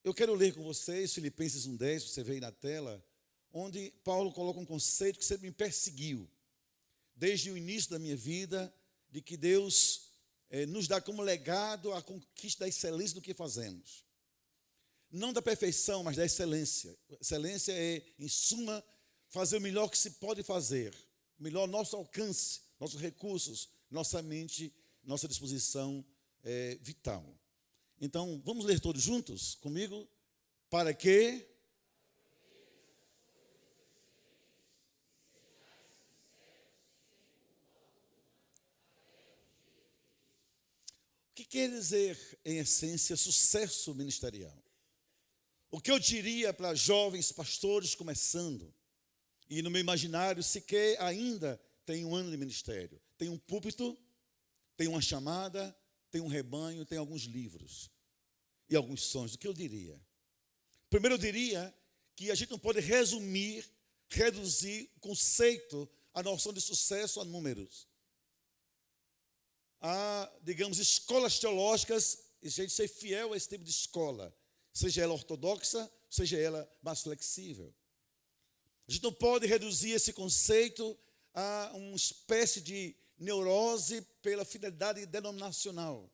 Eu quero ler com vocês Filipenses 1:10, você vê aí na tela, onde Paulo coloca um conceito que sempre me perseguiu, desde o início da minha vida, de que Deus nos dá como legado a conquista da excelência do que fazemos. Não da perfeição, mas da excelência. Excelência é, em suma, fazer o melhor que se pode fazer, o melhor nosso alcance, nossos recursos, nossa mente, nossa disposição vital. Então, vamos ler todos juntos comigo? Para que... O que quer dizer, em essência, sucesso ministerial? O que eu diria para jovens pastores começando, e no meu imaginário sequer ainda tem um ano de ministério, tem um púlpito, tem uma chamada, tem um rebanho, tem alguns livros e alguns sonhos. O que eu diria? Primeiro eu diria que a gente não pode resumir, reduzir o conceito, a noção de sucesso a números. Há, digamos, escolas teológicas, e a gente ser fiel a esse tipo de escola, seja ela ortodoxa, seja ela mais flexível. A gente não pode reduzir esse conceito a uma espécie de neurose pela fidelidade denominacional.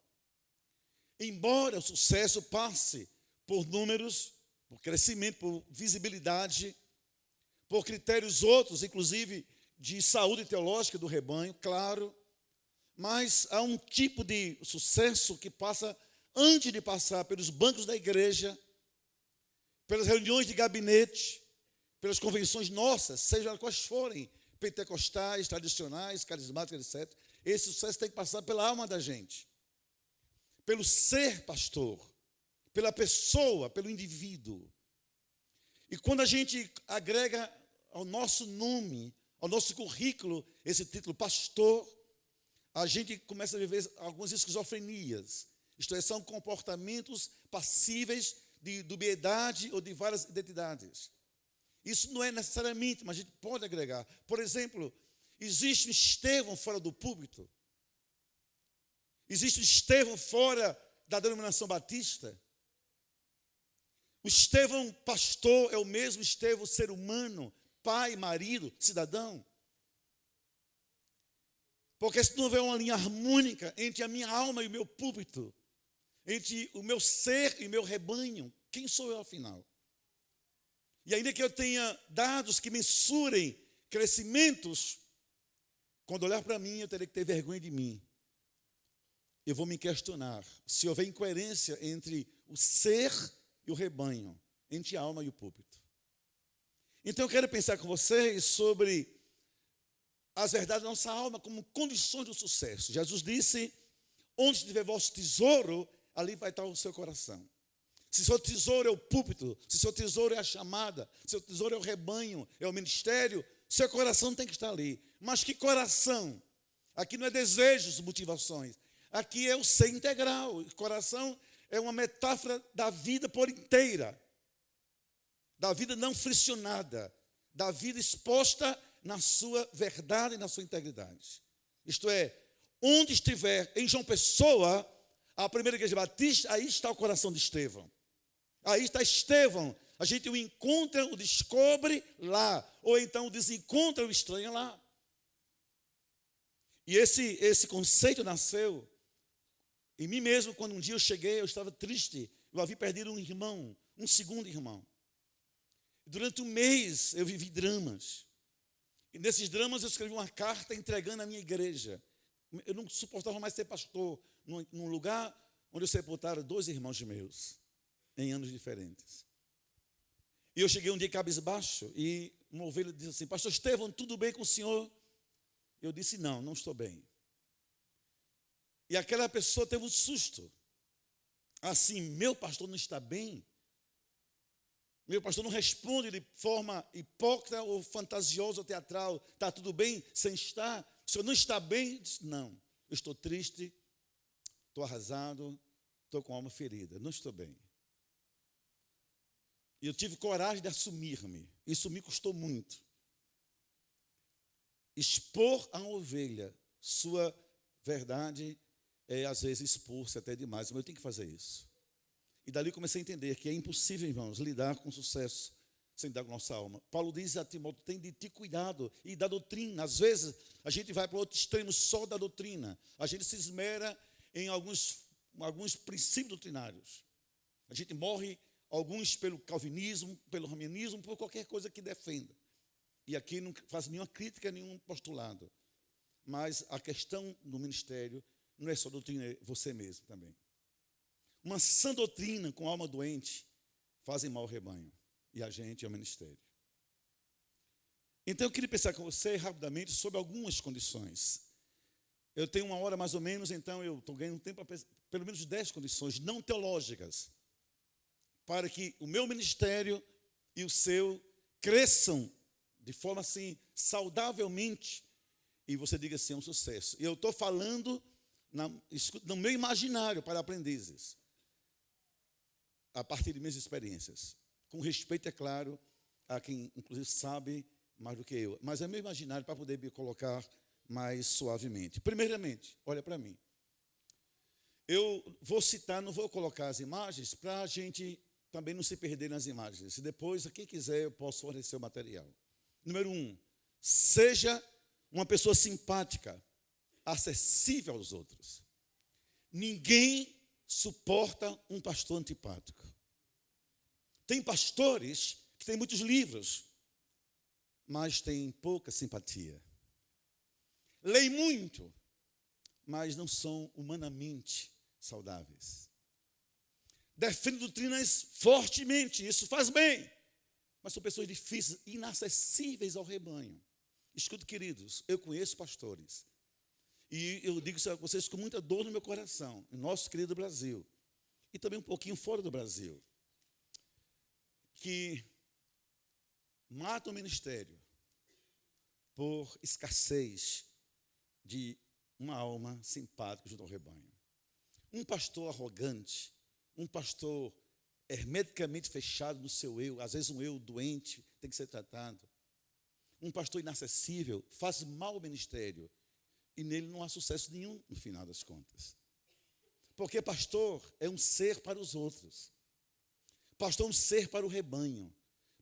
Embora o sucesso passe por números, por crescimento, por visibilidade, por critérios outros, inclusive de saúde teológica do rebanho, claro, mas há um tipo de sucesso que passa, antes de passar pelos bancos da igreja, pelas reuniões de gabinete, pelas convenções nossas, seja quais forem, pentecostais, tradicionais, carismáticas, etc. Esse sucesso tem que passar pela alma da gente, pelo ser pastor, pela pessoa, pelo indivíduo. E quando a gente agrega ao nosso nome, ao nosso currículo, esse título pastor, a gente começa a viver algumas esquizofrenias. Isto é, são comportamentos passíveis de dubiedade ou de várias identidades. Isso não é necessariamente, mas a gente pode agregar. Por exemplo, existe um Estevão fora do púlpito? Existe um Estevão fora da denominação batista? O Estevão pastor é o mesmo Estevão ser humano, pai, marido, cidadão? Porque se não houver uma linha harmônica entre a minha alma e o meu púlpito, entre o meu ser e o meu rebanho, quem sou eu afinal? E ainda que eu tenha dados que mensurem crescimentos, quando olhar para mim, eu terei que ter vergonha de mim. Eu vou me questionar se houver incoerência entre o ser e o rebanho, entre a alma e o púlpito. Então eu quero pensar com vocês sobre as verdades da nossa alma como condições do sucesso. Jesus disse, onde estiver vosso tesouro, ali vai estar o seu coração. Se seu tesouro é o púlpito, se seu tesouro é a chamada, se seu tesouro é o rebanho, é o ministério, seu coração tem que estar ali. Mas que coração? Aqui não é desejos, motivações. Aqui é o ser integral. O coração é uma metáfora da vida por inteira. Da vida não friccionada. Da vida exposta na sua verdade e na sua integridade. Isto é, onde estiver em João Pessoa, a primeira igreja batista, aí está o coração de Estevão. Aí está Estevão. A gente o encontra, o descobre lá. Ou então o desencontra, o estranha lá. E esse conceito nasceu em mim mesmo. Quando um dia eu cheguei, eu estava triste. Eu havia perdido um irmão, um segundo irmão. Durante um mês eu vivi dramas. E nesses dramas eu escrevi uma carta entregando à minha igreja. Eu não suportava mais ser pastor num lugar onde eu sepultaram 2 irmãos meus, em anos diferentes. E eu cheguei um dia cabisbaixo e uma ovelha disse assim, pastor Estevão, tudo bem com o senhor? Eu disse, não estou bem. E aquela pessoa teve um susto. Assim, meu pastor não está bem? Meu pastor não responde de forma hipócrita ou fantasiosa ou teatral. Está tudo bem sem estar? O senhor não está bem? Eu disse, não, eu estou triste, estou arrasado, estou com a alma ferida, não estou bem. E eu tive coragem de assumir-me. Isso me custou muito. Expor a ovelha sua verdade é, às vezes, expor-se até demais, mas eu tenho que fazer isso. E dali comecei a entender que é impossível, irmãos, lidar com sucesso sem lidar com nossa alma. Paulo diz a Timóteo, tem de ter cuidado e da doutrina. Às vezes, a gente vai para o outro extremo só da doutrina. A gente se esmera em alguns princípios doutrinários. A gente morre, alguns pelo calvinismo, pelo arminianismo, por qualquer coisa que defenda. E aqui não faço nenhuma crítica, nenhum postulado. Mas a questão do ministério não é só doutrina, é você mesmo também. Uma sã doutrina com alma doente fazem mal ao rebanho. E a gente é o ministério. Então eu queria pensar com você rapidamente sobre algumas condições. Eu tenho 1 hora mais ou menos, então eu estou ganhando tempo para pelo menos 10 condições não teológicas para que o meu ministério e o seu cresçam de forma assim, saudavelmente, e você diga assim, é um sucesso. E eu estou falando no meu imaginário para aprendizes, a partir de minhas experiências. Com respeito, é claro, a quem, inclusive, sabe mais do que eu. Mas é meu imaginário para poder me colocar mais suavemente. Primeiramente, olha para mim. Eu vou citar, não vou colocar as imagens, para a gente também não se perder nas imagens. E depois, quem quiser, eu posso fornecer o material. Número 1, seja uma pessoa simpática, acessível aos outros. Ninguém suporta um pastor antipático. Tem pastores que têm muitos livros, mas têm pouca simpatia. Leem muito, mas não são humanamente saudáveis. Defendem doutrinas fortemente, isso faz bem, mas são pessoas difíceis, inacessíveis ao rebanho. Escute, queridos, eu conheço pastores, e eu digo isso a vocês com muita dor no meu coração, no nosso querido Brasil, e também um pouquinho fora do Brasil, que matam o ministério por escassez de uma alma simpática junto ao rebanho. Um pastor arrogante, um pastor hermeticamente fechado no seu eu, às vezes um eu doente, tem que ser tratado. Um pastor inacessível faz mal ao ministério e nele não há sucesso nenhum no final das contas. Porque pastor é um ser para os outros. Pastor é um ser para o rebanho.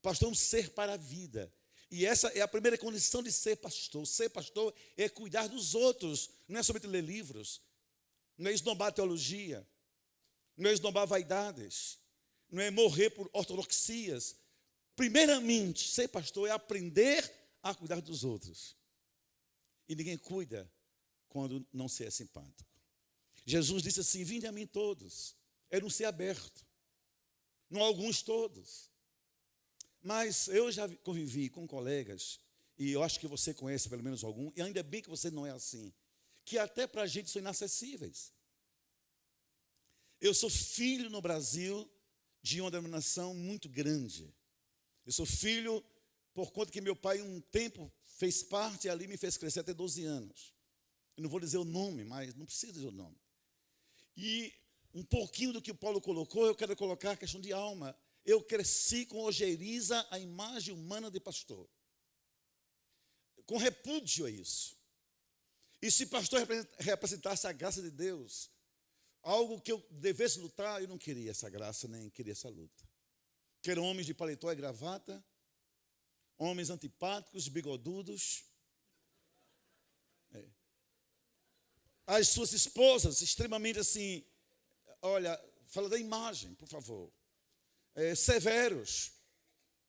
Pastor é um ser para a vida. E essa é a primeira condição de ser pastor. Ser pastor é cuidar dos outros. Não é somente ler livros. Não é esnobar a teologia. Não é esnobar vaidades. Não é morrer por ortodoxias. Primeiramente, ser pastor é aprender a cuidar dos outros. E ninguém cuida quando não se é simpático. Jesus disse assim, vinde a mim todos. Era um ser aberto. Não alguns, todos. Mas eu já convivi com colegas, e eu acho que você conhece pelo menos algum, e ainda bem que você não é assim, que até para a gente são inacessíveis. Eu sou filho no Brasil de uma denominação muito grande. Eu sou filho por conta que meu pai um tempo fez parte e ali me fez crescer até 12 anos. Eu não vou dizer o nome, mas não precisa dizer o nome. E um pouquinho do que o Paulo colocou, eu quero colocar a questão de alma. Eu cresci com ojeriza a imagem humana de pastor. Com repúdio a isso. E se pastor representasse a graça de Deus, algo que eu devesse lutar, eu não queria essa graça, nem queria essa luta. Que eram homens de paletó e gravata, homens antipáticos, bigodudos. As suas esposas, extremamente assim, olha, fala da imagem, por favor. Severos,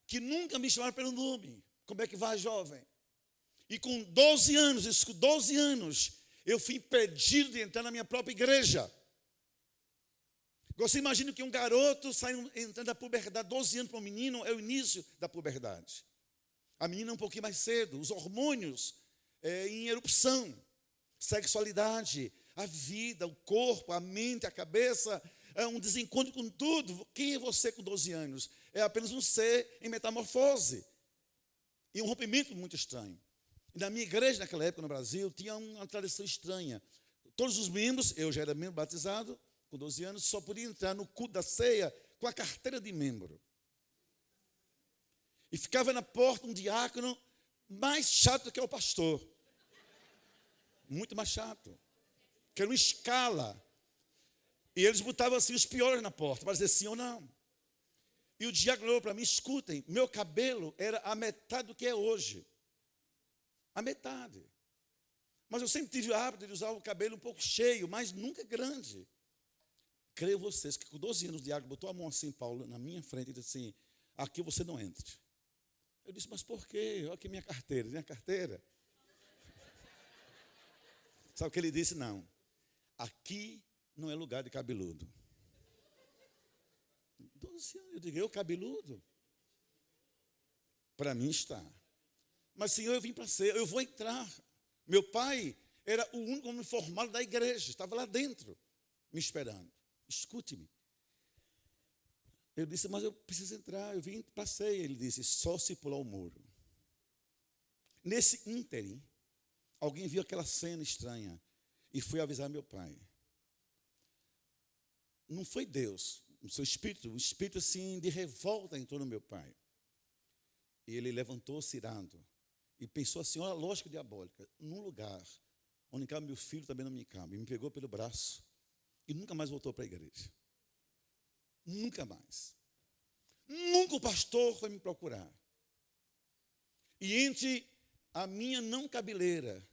que nunca me chamaram pelo nome. Como é que vai, jovem? E com 12 anos, isso com 12 anos, eu fui impedido de entrar na minha própria igreja. Você imagina que um garoto sai entrando da puberdade, 12 anos para um menino, é o início da puberdade. A menina um pouquinho mais cedo, os hormônios em erupção, sexualidade, a vida, o corpo, a mente, a cabeça, é um desencontro com tudo. Quem é você com 12 anos? É apenas um ser em metamorfose. E um rompimento muito estranho. E na minha igreja, naquela época no Brasil, tinha uma tradição estranha. Todos os membros, eu já era membro batizado, com 12 anos, só podia entrar no culto da ceia com a carteira de membro. E ficava na porta um diácono mais chato do que o pastor. Muito mais chato. Que era uma escala. E eles botavam assim os piores na porta, para dizer sim ou não. E o diácono olhou para mim, escutem, meu cabelo era a metade do que é hoje. A metade. Mas eu sempre tive o hábito de usar o cabelo um pouco cheio, mas nunca grande. Creio vocês que com 12 anos o diácono botou a mão assim, Paulo, na minha frente e disse assim, aqui você não entra. Eu disse, mas por quê? Olha aqui minha carteira. Minha carteira. Sabe o que ele disse? Não. Aqui não é lugar de cabeludo. 12 anos, eu digo, eu cabeludo? Para mim está. Mas Senhor, eu vim para ser, eu vou entrar. Meu pai era o único homem formado da igreja, estava lá dentro, me esperando. Escute-me. Eu disse, mas eu preciso entrar, eu vim, passei. Ele disse, só se pular o muro. Nesse ínterim, alguém viu aquela cena estranha e foi avisar meu pai. Não foi Deus, o seu espírito, um espírito assim de revolta entrou no meu pai. E ele levantou-se irado e pensou assim, olha a lógica diabólica, num lugar onde cabe meu filho também não me cabe. E me pegou pelo braço e nunca mais voltou para a igreja. Nunca mais. Nunca o pastor foi me procurar. E entre a minha não cabeleira,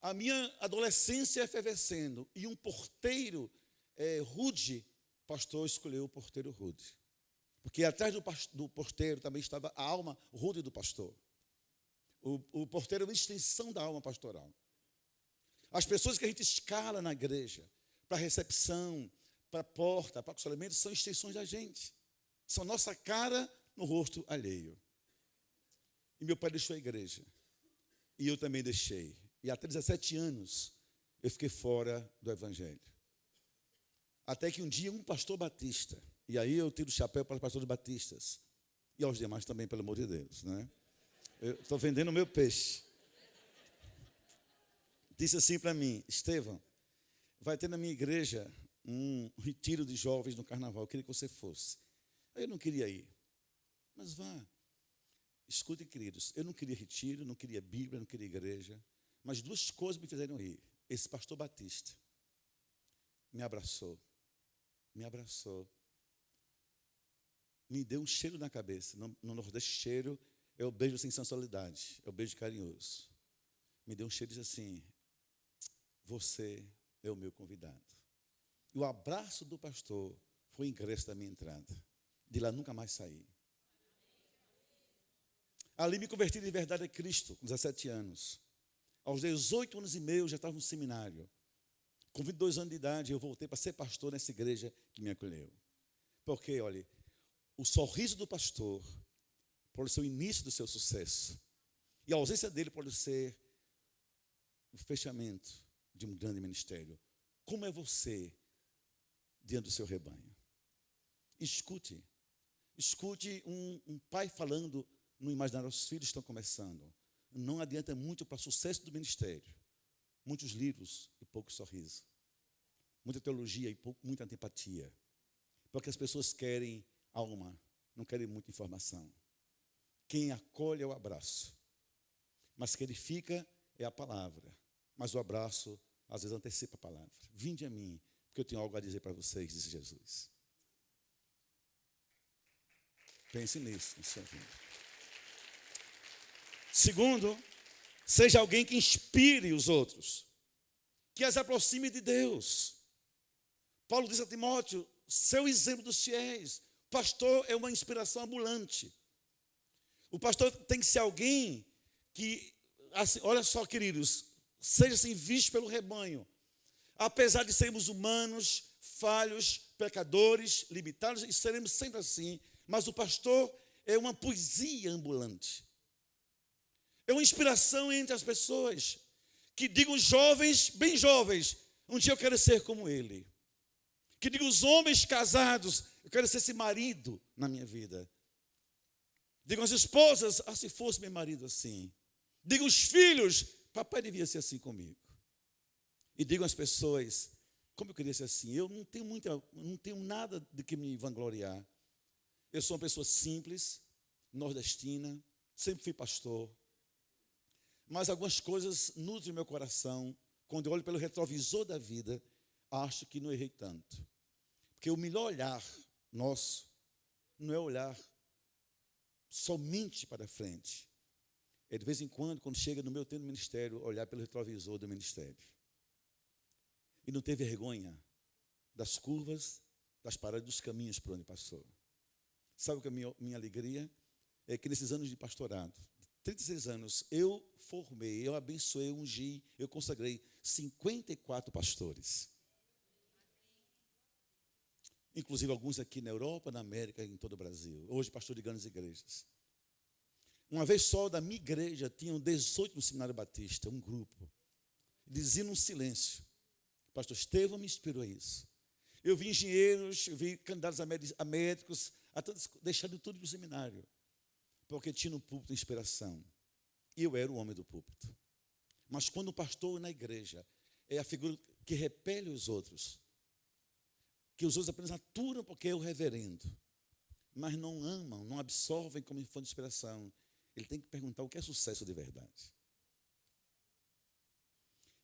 a minha adolescência efervescendo e um porteiro rude, o pastor escolheu o porteiro rude. Porque atrás do porteiro também estava a alma rude do pastor. O porteiro é uma extensão da alma pastoral. As pessoas que a gente escala na igreja, para recepção, para a porta, para aconselhamento, são extensões da gente. São nossa cara no rosto alheio. E meu pai deixou a igreja. E eu também deixei. E até 17 anos eu fiquei fora do evangelho. Até que um dia um pastor batista, e aí eu tiro o chapéu para os pastores batistas, e aos demais também, pelo amor de Deus, né? Eu estou vendendo o meu peixe. Disse assim para mim, Estevão, vai ter na minha igreja um retiro de jovens no carnaval, eu queria que você fosse. Aí eu não queria ir, mas vá. Escutem, queridos, eu não queria retiro, não queria Bíblia, não queria igreja, mas duas coisas me fizeram ir. Esse pastor batista me abraçou, me deu um cheiro na cabeça. No Nordeste, cheiro é o beijo sem sensualidade, é o beijo carinhoso. Me deu um cheiro e disse assim, você é o meu convidado. E o abraço do pastor foi o ingresso da minha entrada. De lá nunca mais saí. Ali me converti de verdade a Cristo, com 17 anos. Aos 18 anos e meio, eu já estava no seminário. Com 22 anos de idade, eu voltei para ser pastor nessa igreja que me acolheu. Porque, olha, o sorriso do pastor pode ser o início do seu sucesso. E a ausência dele pode ser o fechamento de um grande ministério. Como é você diante do seu rebanho? Escute um pai falando no imaginário, os filhos estão começando. Não adianta muito para o sucesso do ministério. Muitos livros e pouco sorriso. Muita teologia e muita antipatia. Porque as pessoas querem alma, não querem muita informação. Quem acolhe é o abraço. Mas quem edifica é a palavra. Mas o abraço, às vezes, antecipa a palavra. Vinde a mim, porque eu tenho algo a dizer para vocês, disse Jesus. Pense nisso, na sua vida. Segundo, seja alguém que inspire os outros, que as aproxime de Deus. Paulo diz a Timóteo, seu exemplo dos fiéis. O pastor é uma inspiração ambulante. O pastor tem que ser alguém que, assim, olha só, queridos, seja assim visto pelo rebanho. Apesar de sermos humanos, falhos, pecadores, limitados, e seremos sempre assim, mas o pastor é uma poesia ambulante. É uma inspiração entre as pessoas, que digam jovens, bem jovens, um dia eu quero ser como ele. Que digam os homens casados, eu quero ser esse marido na minha vida. Digam as esposas, se fosse meu marido assim. Digam os filhos, papai devia ser assim comigo. E digam as pessoas, como eu queria ser assim. Eu não tenho nada de que me vangloriar. Eu sou uma pessoa simples, nordestina, sempre fui pastor. Mas algumas coisas nutrem meu coração. Quando eu olho pelo retrovisor da vida, acho que não errei tanto. Porque o melhor olhar nosso não é olhar somente para frente. É de vez em quando chega no meu tempo de ministério, olhar pelo retrovisor do ministério. E não ter vergonha das curvas, das paradas, dos caminhos por onde passou. Sabe o que é a minha alegria? É que nesses anos de pastorado, 36 anos, eu formei, eu abençoei, eu ungi, eu consagrei 54 pastores. Inclusive alguns aqui na Europa, na América e em todo o Brasil. Hoje, pastor de grandes igrejas. Uma vez só, da minha igreja, tinham 18 no Seminário Batista, um grupo. Diziam num silêncio. Pastor Estevão me inspirou a isso. Eu vi engenheiros, eu vi candidatos a médicos, a todos deixando tudo no seminário. Porque tinha no púlpito inspiração. E eu era o homem do púlpito. Mas quando o pastor na igreja é a figura que repele os outros, que os outros apenas aturam porque é o reverendo, mas não amam, não absorvem como fonte de inspiração, ele tem que perguntar o que é sucesso de verdade.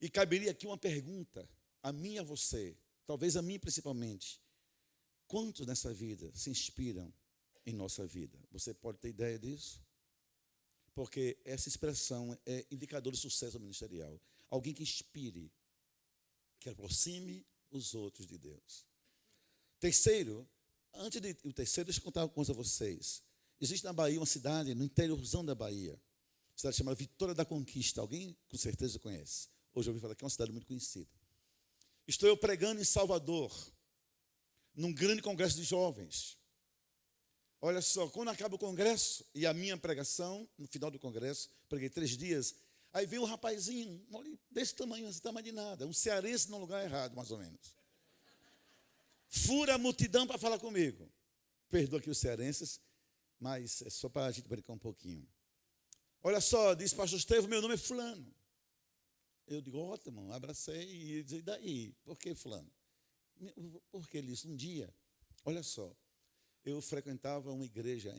E caberia aqui uma pergunta, a mim e a você, talvez a mim principalmente. Quantos nessa vida se inspiram em nossa vida? Você pode ter ideia disso? Porque essa expressão é indicador de sucesso ministerial. Alguém que inspire, que aproxime os outros de Deus. Terceiro, o terceiro, deixa eu contar uma coisa a vocês. Existe na Bahia uma cidade, no interiorzão da Bahia, cidade chamada Vitória da Conquista. Alguém com certeza conhece. Hoje eu ouvi falar que é uma cidade muito conhecida. Estou eu pregando em Salvador, num grande congresso de jovens. Olha só, quando acaba o congresso e a minha pregação, no final do congresso, preguei 3 dias, aí vem um rapazinho, desse tamanho, esse tamanho de nada, um cearense no lugar errado, mais ou menos. Fura a multidão para falar comigo. Perdoa aqui os cearenses, mas é só para a gente brincar um pouquinho. Olha só, diz pastor Estevão, meu nome é fulano. Eu digo, ótimo, abracei e disse, e daí? Por que fulano? Porque ele disse, um dia, olha só, eu frequentava uma igreja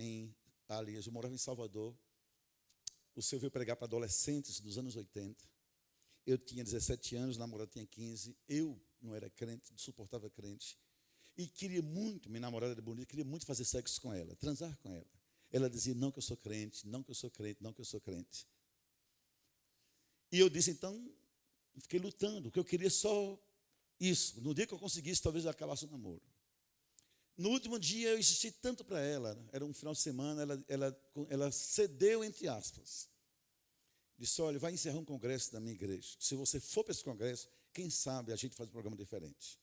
aliás, eu morava em Salvador. O senhor veio pregar para adolescentes dos anos 80. Eu tinha 17 anos, o namorado tinha 15. Eu não era crente, não suportava crente. E queria muito, minha namorada era bonita, queria muito fazer sexo com ela, transar com ela. Ela dizia, não que eu sou crente, não que eu sou crente, não que eu sou crente. E eu disse, então, fiquei lutando, porque eu queria só isso. No dia que eu conseguisse, talvez eu acabasse o namoro. No último dia, eu insisti tanto para ela, era um final de semana, ela cedeu, entre aspas. Disse, olha, vai encerrar um congresso da minha igreja. Se você for para esse congresso, quem sabe a gente faz um programa diferente.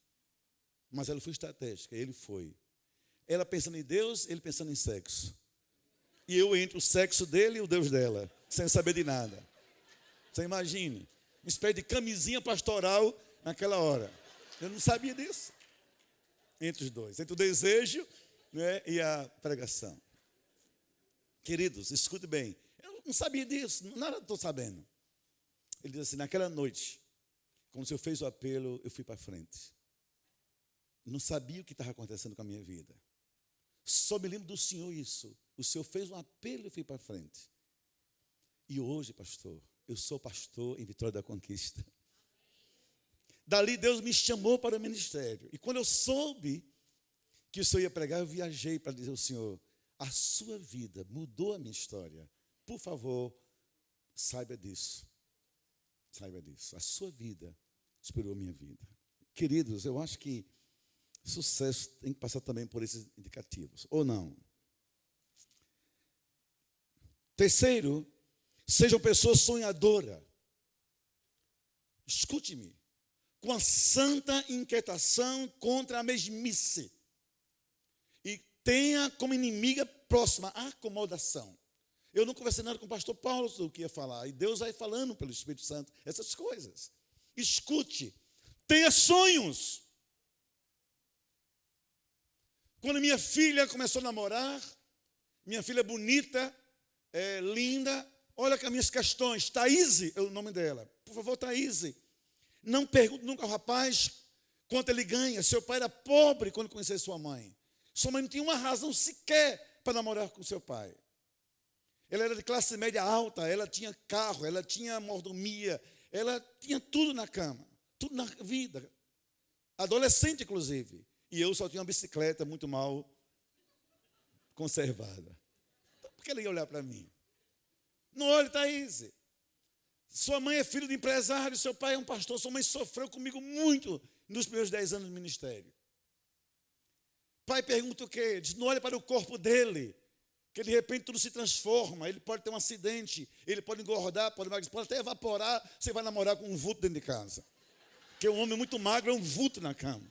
Mas ela foi estratégica, ele foi. Ela pensando em Deus, ele pensando em sexo. E eu entre o sexo dele e o Deus dela, sem saber de nada. Você imagine, uma espécie de camisinha pastoral naquela hora. Eu não sabia disso. Entre os dois, entre o desejo, né, e a pregação. Queridos, escute bem. Eu não sabia disso, nada estou sabendo. Ele diz assim, naquela noite, quando o Senhor fez o apelo, eu fui para frente. Não sabia o que estava acontecendo com a minha vida. Só me lembro do Senhor isso. O Senhor fez um apelo e eu fui para frente. E hoje, pastor, eu sou pastor em Vitória da Conquista. Dali Deus me chamou para o ministério. E quando eu soube que o Senhor ia pregar, eu viajei para dizer ao Senhor, a sua vida mudou a minha história. Por favor, saiba disso. Saiba disso. A sua vida inspirou a minha vida. Queridos, eu acho que sucesso tem que passar também por esses indicativos, ou não? Terceiro, sejam pessoas sonhadoras. Escute-me. Com a santa inquietação contra a mesmice. E tenha como inimiga próxima a acomodação. Eu não conversei nada com o pastor Paulo sobre o que ia falar. E Deus vai falando pelo Espírito Santo essas coisas. Escute. Tenha sonhos. Quando minha filha começou a namorar, minha filha bonita, linda, olha com as minhas questões. Thaíse é o nome dela. Por favor, Thaíse. Não pergunte nunca ao rapaz quanto ele ganha. Seu pai era pobre quando conheceu sua mãe. Sua mãe não tinha uma razão sequer para namorar com seu pai. Ela era de classe média alta, ela tinha carro, ela tinha mordomia, ela tinha tudo na cama, tudo na vida. Adolescente, inclusive. E eu só tinha uma bicicleta muito mal conservada. Então, por que ele ia olhar para mim? Não olhe, Thaís. Sua mãe é filho de empresário, seu pai é um pastor, sua mãe sofreu comigo muito nos primeiros 10 anos de ministério. Pai pergunta o quê? Diz, não olhe para o corpo dele, que de repente tudo se transforma, ele pode ter um acidente, ele pode engordar, pode até evaporar, você vai namorar com um vulto dentro de casa. Porque um homem muito magro é um vulto na cama.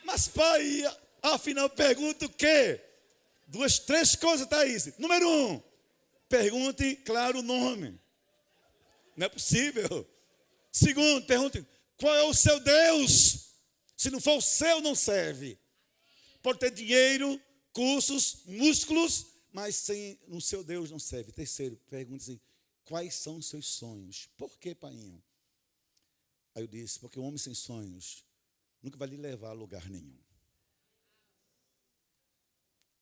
Mas pai, afinal pergunta o quê? 2, 3 coisas, Thaís. Número 1, pergunte, claro, o nome. Não é possível. Segundo, pergunte, qual é o seu Deus? Se não for o seu, não serve. Pode ter dinheiro, cursos, músculos, mas sem o seu Deus não serve. Terceiro, pergunte assim, quais são os seus sonhos? Por que, painho? Aí eu disse, porque um homem sem sonhos nunca vai lhe levar a lugar nenhum.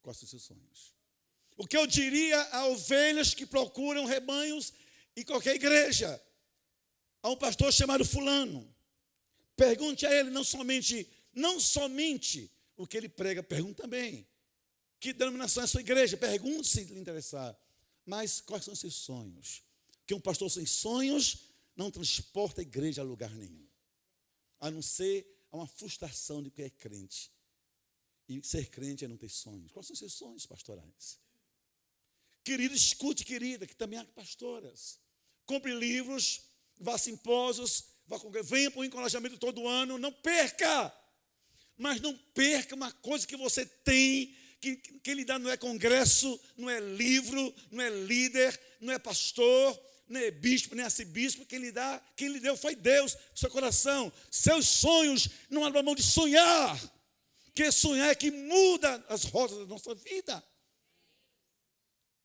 Quais são os seus sonhos? O que eu diria a ovelhas que procuram rebanhos em qualquer igreja? Há um pastor chamado fulano. Pergunte a ele não somente o que ele prega, pergunte também. Que denominação é a sua igreja? Pergunte se lhe interessar. Mas quais são os seus sonhos? Porque um pastor sem sonhos não transporta a igreja a lugar nenhum. A não ser a uma frustração de que é crente. E ser crente é não ter sonhos. Quais são os seus sonhos pastorais? Querido, escute, querida, que também há pastoras. Compre livros, vá a simpósios, venha para o encorajamento todo ano. Não perca! Mas não perca uma coisa que você tem, que lhe dá não é congresso, não é livro, não é líder, não é pastor, não é bispo, nem arcebispo. Quem lhe deu foi Deus, seu coração. Seus sonhos, não abra mão de sonhar. Porque sonhar é que muda as rotas da nossa vida.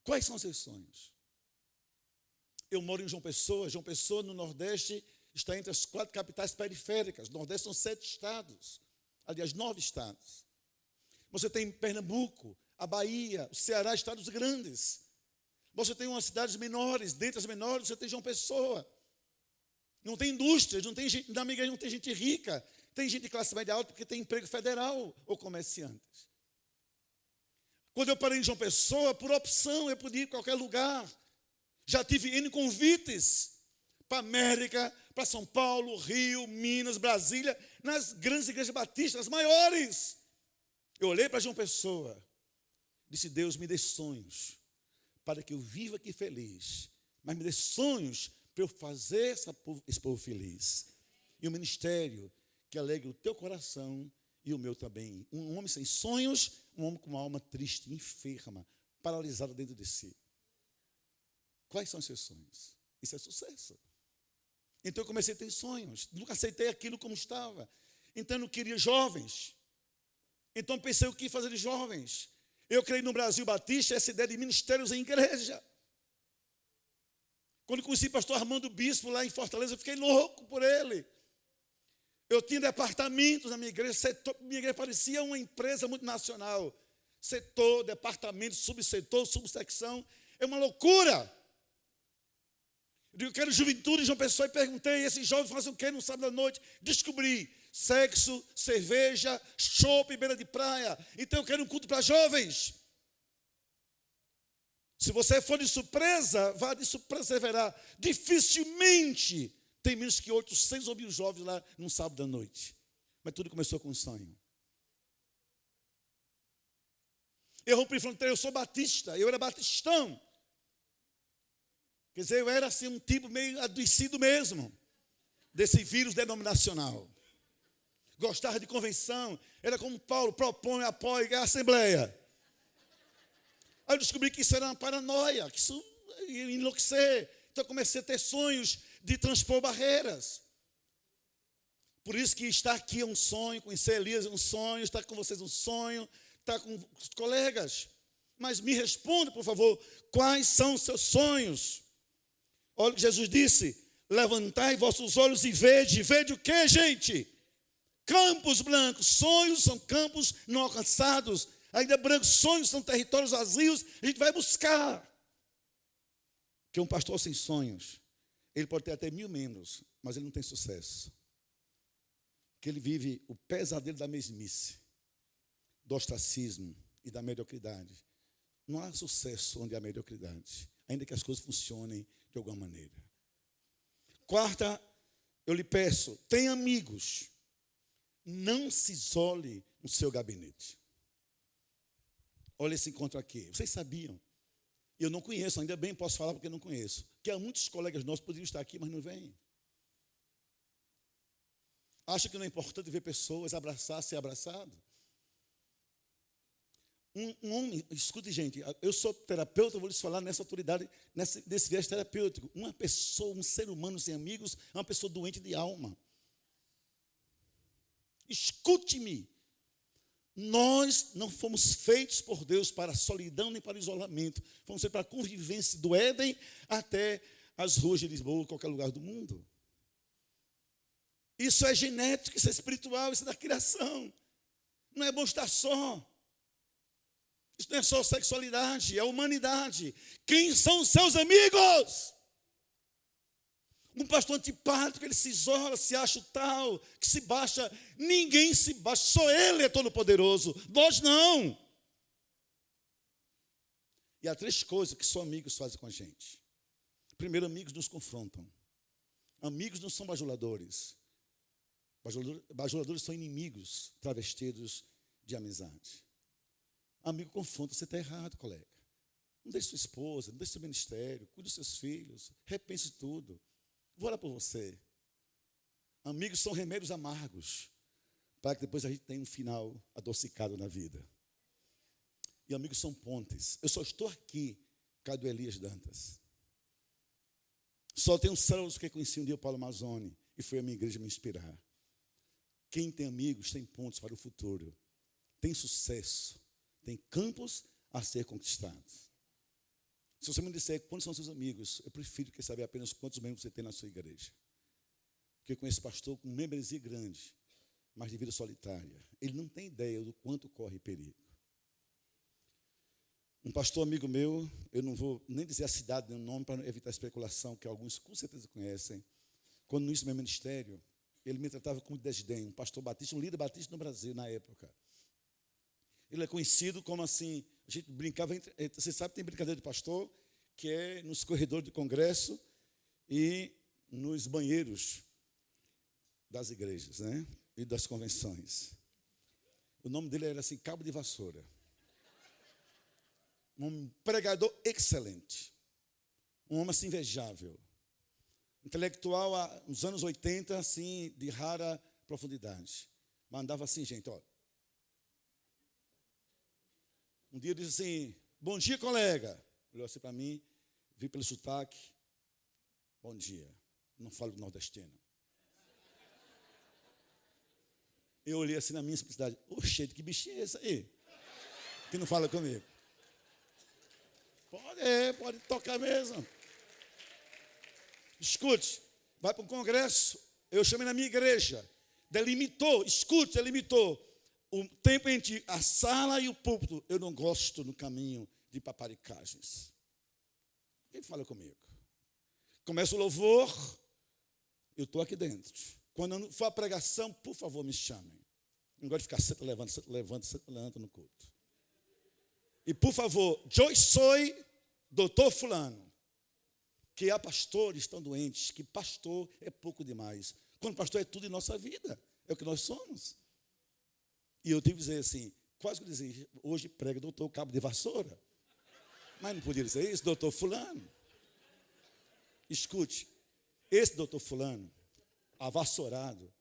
Quais são os seus sonhos? Eu moro em João Pessoa. João Pessoa, no Nordeste, está entre as 4 capitais periféricas. No Nordeste são 7 estados. Aliás, 9 estados. Você tem Pernambuco, a Bahia, o Ceará, estados grandes. Você tem umas cidades menores. Dentre as menores, você tem João Pessoa. Não tem indústrias, não tem gente, na minha igreja não tem gente rica. Tem gente de classe média alta porque tem emprego federal ou comerciantes. Quando eu parei em João Pessoa, por opção, eu podia ir para qualquer lugar. Já tive N convites para a América, para São Paulo, Rio, Minas, Brasília, nas grandes igrejas batistas, as maiores. Eu olhei para João Pessoa, disse, Deus, me dê sonhos, para que eu viva aqui feliz, mas me dê sonhos para eu fazer esse povo feliz. E o ministério que alegre o teu coração e o meu também. Um homem sem sonhos, um homem com uma alma triste, enferma, paralisada dentro de si. Quais são os seus sonhos? Isso é sucesso. Então eu comecei a ter sonhos. Nunca aceitei aquilo como estava. Então eu não queria jovens. Então pensei o que fazer de jovens. Eu criei no Brasil Batista essa ideia de ministérios em igreja. Quando conheci o pastor Armando Bispo lá em Fortaleza, eu fiquei louco por ele. Eu tinha departamentos na minha igreja, minha igreja parecia uma empresa multinacional. Setor, departamento, subsetor, subsecção. É uma loucura. Eu digo, eu quero juventude em João Pessoa e perguntei, esses jovens fazem o quê no sábado à noite? Descobri, sexo, cerveja, chopp, beira de praia. Então eu quero um culto para jovens. Se você for de surpresa, vá de surpresa, você verá. Dificilmente tem menos que 800 ou 1.000 jovens lá num sábado à noite. Mas tudo começou com um sonho. Eu rompi fronteira, eu sou batista, eu era batistão. Quer dizer, eu era assim um tipo meio adoecido mesmo, desse vírus denominacional. Gostava de convenção, era como Paulo, propõe, apoia, é a assembleia. Aí eu descobri que isso era uma paranoia, que isso ia enlouquecer. Então eu comecei a ter sonhos de transpor barreiras. Por isso que estar aqui é um sonho, conhecer Elias é um sonho, estar com vocês é um sonho, estar com os colegas. Mas me responda, por favor, quais são os seus sonhos? Olha o que Jesus disse, levantai vossos olhos e vede. Vede o que, gente? Campos brancos. Sonhos são campos não alcançados. Ainda brancos, sonhos são territórios vazios. A gente vai buscar. Porque um pastor sem sonhos Ele pode ter até 1000 membros, mas ele não tem sucesso. Porque ele vive o pesadelo da mesmice, do ostracismo e da mediocridade. Não há sucesso onde há mediocridade, ainda que as coisas funcionem de alguma maneira. Quarta, eu lhe peço, tenha amigos. Não se isole no seu gabinete. Olha esse encontro aqui. Vocês sabiam? Eu não conheço, ainda bem posso falar porque eu não conheço. Que há muitos colegas nossos que poderiam estar aqui, mas não vêm. Acha que não é importante ver pessoas abraçar, ser abraçado? Um homem, escute gente, eu sou terapeuta, eu vou lhes falar nessa autoridade, nesse viés terapêutico. Uma pessoa, um ser humano sem amigos, é uma pessoa doente de alma. Escute-me. Nós não fomos feitos por Deus para a solidão nem para o isolamento. Fomos feitos para a convivência do Éden até as ruas de Lisboa, qualquer lugar do mundo. Isso é genético, isso é espiritual, isso é da criação. Não é bom estar só. Isso não é só sexualidade, é a humanidade. Quem são os seus amigos? Um pastor antipático, ele se isola, se acha o tal, que se baixa. Ninguém se baixa, só ele é todo poderoso. Nós não. E há 3 coisas que só amigos fazem com a gente. Primeiro, amigos nos confrontam. Amigos não são bajuladores. Bajuladores são inimigos travestidos de amizade. Amigo confronta, você está errado, colega. Não deixe sua esposa, não deixe seu ministério, cuide dos seus filhos, repense tudo. Vou orar por você. Amigos são remédios amargos, para que depois a gente tenha um final adocicado na vida. E amigos são pontes. Eu só estou aqui por causa do Elias Dantas. Só tenho células que conheci um dia o Paulo Mazzoni e foi a minha igreja me inspirar. Quem tem amigos tem pontos para o futuro. Tem sucesso. Tem campos a ser conquistados. Se você me disser quantos são seus amigos, eu prefiro que saber apenas quantos membros você tem na sua igreja. Porque eu conheço pastor com membresia grande, mas de vida solitária. Ele não tem ideia do quanto corre perigo. Um pastor amigo meu, eu não vou nem dizer a cidade, nem o nome, para evitar especulação, que alguns com certeza conhecem. Quando no início do meu ministério, ele me tratava com desdém. Um pastor batista, um líder batista no Brasil, na época. Ele é conhecido como assim, a gente brincava, você sabe, tem brincadeira de pastor, que é nos corredores de congresso e nos banheiros das igrejas, né? E das convenções. O nome dele era assim, Cabo de Vassoura. Um pregador excelente. Um homem assim invejável. Intelectual nos anos 80, assim, de rara profundidade. Mandava assim, gente, ó. Um dia eu disse assim, bom dia, colega. Olhou assim para mim, vi pelo sotaque, bom dia. Não falo nordestino. Eu olhei assim na minha simplicidade, oxe, que bichinho é esse aí? Que não fala comigo. Pode tocar mesmo. Escute, vai para um congresso, eu chamei na minha igreja, delimitou o tempo entre a sala e o púlpito. Eu não gosto no caminho de paparicagens. Quem fala comigo? Começa o louvor, eu estou aqui dentro. Quando for a pregação, por favor, me chamem. Não gosto de ficar senta, levanta no culto. E por favor, eu sou doutor fulano. Que há pastores que estão doentes, que pastor é pouco demais. Quando pastor é tudo em nossa vida, é o que nós somos. E eu tive que dizer assim, quase que dizer, hoje prega doutor Cabo de Vassoura. Mas não podia dizer isso, doutor fulano. Escute, esse doutor fulano, avassourado,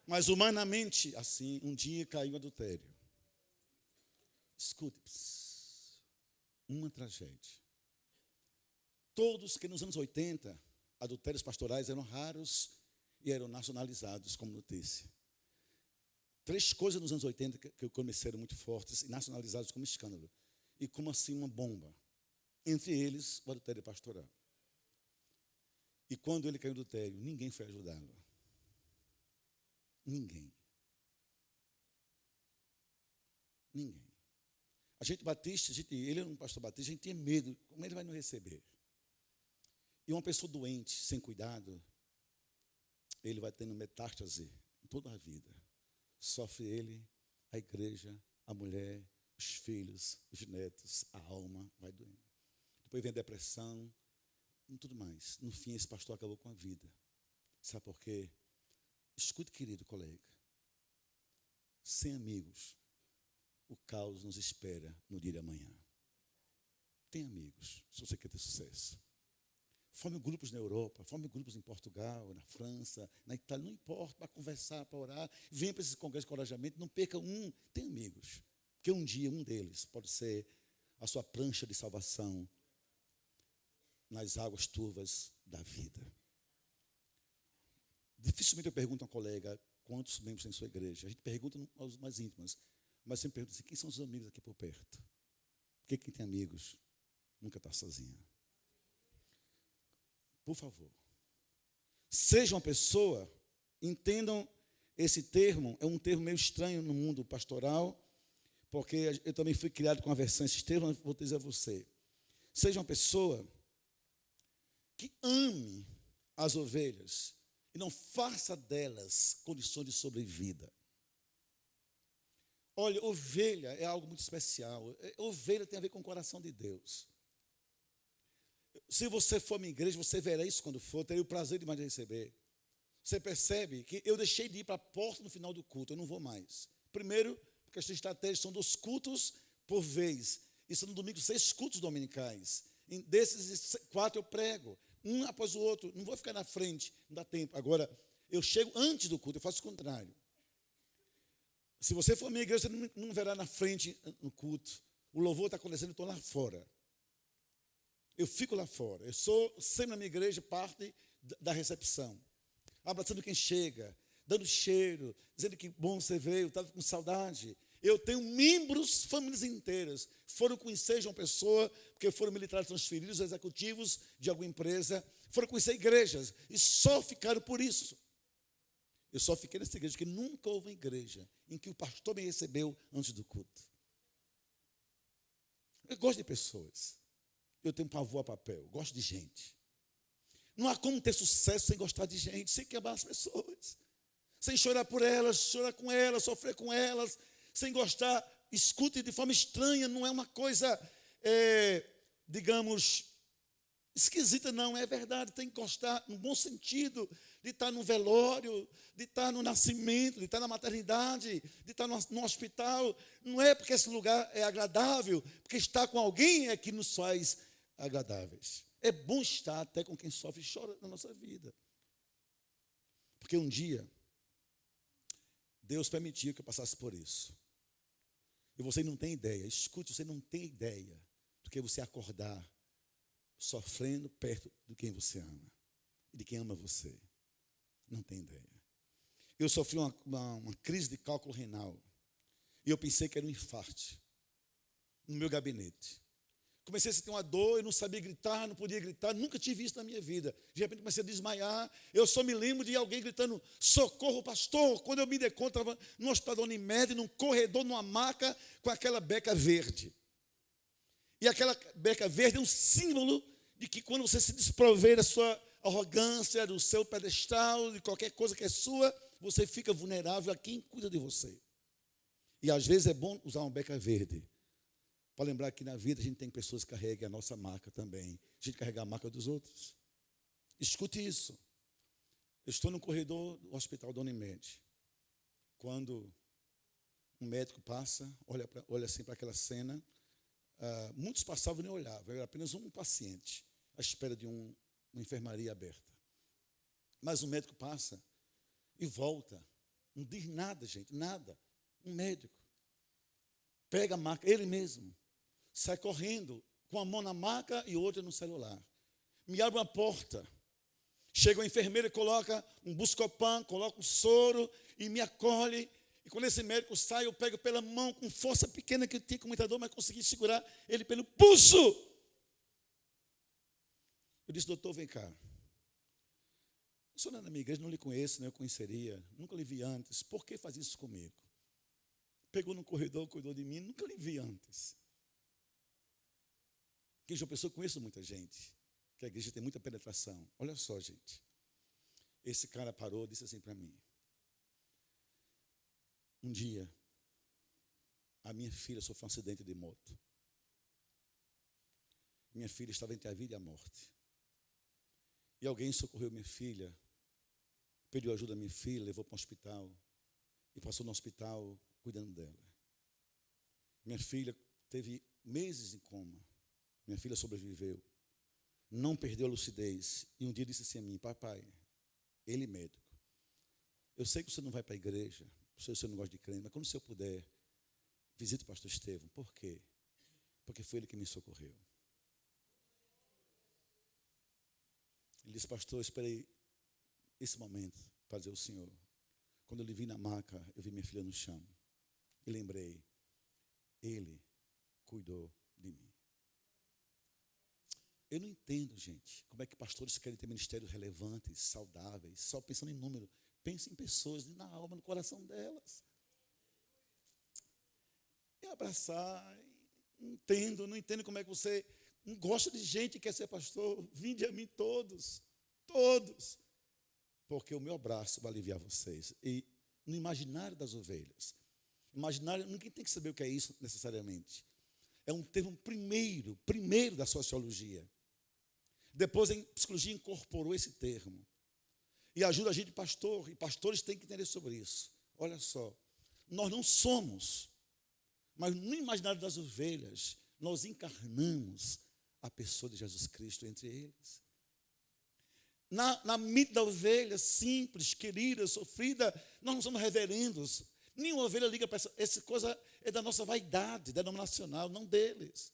mas humanamente assim, um dia caiu em adultério. Escute, uma tragédia. Todos que nos anos 80, adultérios pastorais eram raros e eram nacionalizados como notícia. 3 coisas nos anos 80 que começaram muito fortes e nacionalizados como escândalo. E como assim uma bomba. Entre eles, o adultério pastoral. E quando ele caiu no adultério, ninguém foi ajudá-lo. Ninguém. A gente batista, ele é um pastor batista, a gente tinha medo. Como ele vai nos receber? E uma pessoa doente, sem cuidado, ele vai tendo metástase toda a vida. Sofre ele, a igreja, a mulher, os filhos, os netos, a alma vai doendo. Depois vem a depressão e tudo mais. No fim, esse pastor acabou com a vida. Sabe por quê? Escute, querido colega. Sem amigos, o caos nos espera no dia de amanhã. Tem amigos, se você quer ter sucesso. Forme grupos na Europa, forme grupos em Portugal, na França, na Itália, não importa, para conversar, para orar. Venha para esse congresso de encorajamento, não perca um. Tem amigos, porque um dia um deles pode ser a sua prancha de salvação nas águas turvas da vida. Dificilmente eu pergunto a um colega quantos membros tem em sua igreja. A gente pergunta aos mais íntimos, mas sempre pergunta assim, quem são os amigos aqui por perto? Porque quem tem amigos nunca está sozinho. Por favor, seja uma pessoa, entendam esse termo, é um termo meio estranho no mundo pastoral, porque eu também fui criado com a versão, esses termos, mas vou dizer a você. Seja uma pessoa que ame as ovelhas e não faça delas condições de sobrevida. Olha, ovelha é algo muito especial. Ovelha tem a ver com o coração de Deus. Se você for à minha igreja, você verá isso quando for, terei o prazer de mais receber. Você percebe que eu deixei de ir para a porta no final do culto, eu não vou mais. Primeiro, porque as estratégias são 2 cultos por vez. Isso no domingo, 6 cultos dominicais. Desses 4 eu prego, um após o outro. Não vou ficar na frente, não dá tempo. Agora, eu chego antes do culto, eu faço o contrário. Se você for à minha igreja, você não verá na frente no culto. O louvor está acontecendo, eu estou lá fora. Eu fico lá fora. Eu sou sempre na minha igreja parte da recepção. Abraçando quem chega, dando cheiro, dizendo que bom você veio, estava com saudade. Eu tenho membros, famílias inteiras, foram conhecer João Pessoa, porque foram militares transferidos, executivos de alguma empresa, foram conhecer igrejas, e só ficaram por isso. Eu só fiquei nessa igreja, porque nunca houve uma igreja em que o pastor me recebeu antes do culto. Eu gosto de pessoas. Eu tenho pavor a papel, gosto de gente. Não há como ter sucesso sem gostar de gente, sem quebrar as pessoas, sem chorar por elas, chorar com elas, sofrer com elas, sem gostar. Escute de forma estranha, não é uma coisa, digamos, esquisita, não, é verdade. Tem que gostar no bom sentido, de estar no velório, de estar no nascimento, de estar na maternidade, de estar no hospital. Não é porque esse lugar é agradável, porque estar com alguém é que nos faz agradáveis. É bom estar até com quem sofre e chora na nossa vida. Porque um dia, Deus permitiu que eu passasse por isso. E você não tem ideia, escute, você não tem ideia do que você acordar sofrendo perto de quem você ama e de quem ama você. Não tem ideia. Eu sofri uma crise de cálculo renal e eu pensei que era um infarto no meu gabinete. Comecei a sentir uma dor, eu não sabia gritar, não podia gritar, nunca tive isso na minha vida. De repente comecei a desmaiar, eu só me lembro de alguém gritando, socorro, pastor. Quando eu me dei conta, estava no hospital da Unimed, num corredor, numa maca, com aquela beca verde. E aquela beca verde é um símbolo de que quando você se desprover da sua arrogância, do seu pedestal, de qualquer coisa que é sua, você fica vulnerável a quem cuida de você. E às vezes é bom usar uma beca verde, para lembrar que na vida a gente tem pessoas que carregam a nossa marca também. A gente carrega a marca dos outros. Escute isso. Eu estou no corredor do hospital da Unimed. Quando um médico passa, olha assim para aquela cena, muitos passavam e nem olhavam. Era apenas um paciente, à espera de uma enfermaria aberta. Mas o médico passa e volta. Não diz nada, gente, nada. Um médico. Pega a marca, ele mesmo. Sai correndo, com a mão na maca e outra no celular. Me abre uma porta. Chega uma enfermeira e coloca um Buscopan, coloca um soro e me acolhe. E quando esse médico sai, eu pego pela mão, com força pequena que eu tinha com muita dor, mas consegui segurar ele pelo pulso. Eu disse, doutor, vem cá. O senhor não é da minha igreja, não lhe conheço, nem eu conheceria. Nunca lhe vi antes. Por que faz isso comigo? Pegou no corredor, cuidou de mim, nunca lhe vi antes. Quem já pensou, conheço muita gente que que a igreja tem muita penetração. Olha só, gente. Esse cara parou e disse assim para mim: um dia, a minha filha sofreu um acidente de moto. Minha filha estava entre a vida e a morte. E alguém socorreu minha filha, pediu ajuda à minha filha, levou para um hospital e passou no hospital cuidando dela. Minha filha teve meses em coma. Minha filha sobreviveu. Não perdeu a lucidez. E um dia disse assim a mim: papai, ele médico, eu sei que você não vai para a igreja, eu sei que você não gosta de crente, mas quando o senhor puder, visite o pastor Estevão. Por quê? Porque foi ele que me socorreu. Ele disse: pastor, eu esperei esse momento para dizer ao senhor. Quando eu lhe vi na maca, eu vi minha filha no chão. E lembrei, ele cuidou de mim. Eu não entendo, gente, como é que pastores querem ter ministérios relevantes, saudáveis, só pensando em número. Pense em pessoas, na alma, no coração delas. E abraçar. Não entendo como é que você não gosta de gente que quer ser pastor. Vinde a mim todos, porque o meu abraço vai aliviar vocês. E no imaginário das ovelhas, imaginário, ninguém tem que saber o que é isso necessariamente. É um termo primeiro da sociologia. Depois a psicologia incorporou esse termo. E ajuda a gente, pastor, e pastores têm que entender sobre isso. Olha só, nós não somos, mas no imaginário das ovelhas, nós encarnamos a pessoa de Jesus Cristo entre eles. Na mente da ovelha simples, querida, sofrida, nós não somos reverendos. Nenhuma ovelha liga para essa coisa, é da nossa vaidade denominacional, não deles.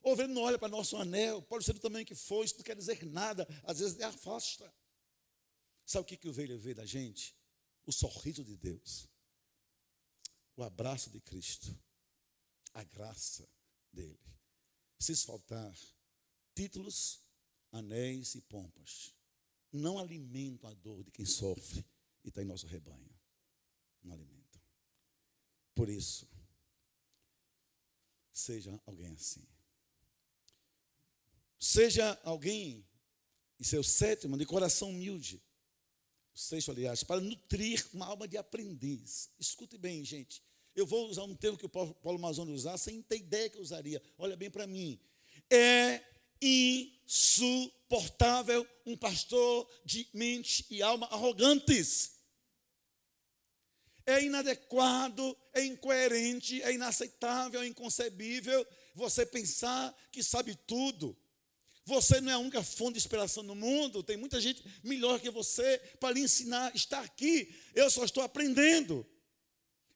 A ovelha não olha para nosso anel, pode ser do tamanho que for, isso não quer dizer nada, às vezes afasta. Sabe o que a ovelha vê da gente? O sorriso de Deus, o abraço de Cristo, a graça dele. Se faltar títulos, anéis e pompas, não alimentam a dor de quem sofre e está em nosso rebanho. Não alimentam. Por isso, seja alguém assim. Seja alguém, isso é o sétimo, de coração humilde. O sexto, aliás, para nutrir uma alma de aprendiz. Escute bem, gente. Eu vou usar um termo que o Paulo Mazzoni usar, sem ter ideia que eu usaria. Olha bem para mim. É insuportável um pastor de mente e alma arrogantes. É inadequado, é incoerente, é inaceitável, é inconcebível você pensar que sabe tudo. Você não é a única fonte de inspiração no mundo. Tem muita gente melhor que você para lhe ensinar. Está aqui. Eu só estou aprendendo.